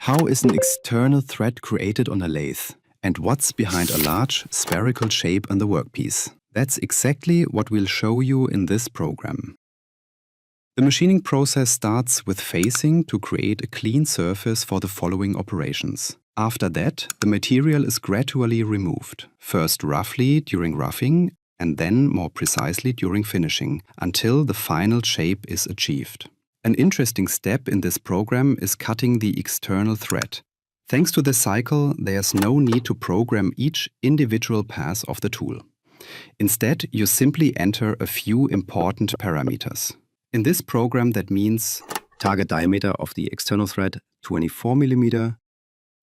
How is an external thread created on a lathe? And what's behind a large spherical shape on the workpiece? That's exactly what we'll show you in this program. The machining process starts with facing to create a clean surface for the following operations. After that, the material is gradually removed, first roughly during roughing and then more precisely during finishing, until the final shape is achieved. An interesting step in this program is cutting the external thread. Thanks to this cycle, there's no need to program each individual pass of the tool. Instead, you simply enter a few important parameters. In this program, that means target diameter of the external thread 24 mm,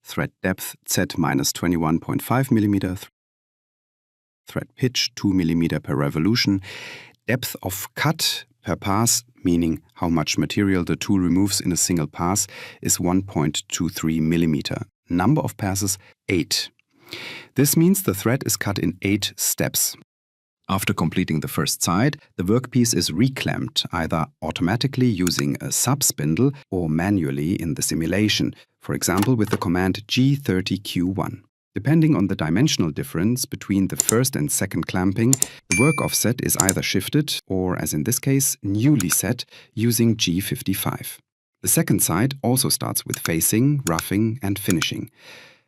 thread depth Z-21.5 mm, thread pitch 2 mm per revolution, depth of cut per pass, meaning how much material the tool removes in a single pass, is 1.23 mm. Number of passes 8. This means the thread is cut in 8 steps. After completing the first side, the workpiece is reclamped, either automatically using a sub-spindle or manually in the simulation, for example with the command G30Q1. Depending on the dimensional difference between the first and second clamping, the work offset is either shifted or, as in this case, newly set using G55. The second side also starts with facing, roughing and finishing.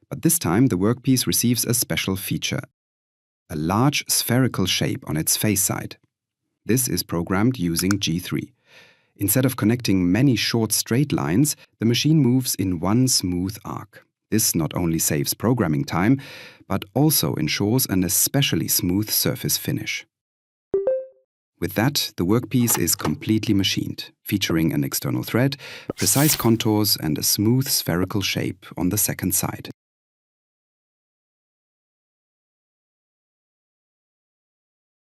But this time the workpiece receives a special feature: a large spherical shape on its face side. This is programmed using G3. Instead of connecting many short straight lines, the machine moves in one smooth arc. This not only saves programming time, but also ensures an especially smooth surface finish. With that, the workpiece is completely machined, featuring an external thread, precise contours and a smooth spherical shape on the second side.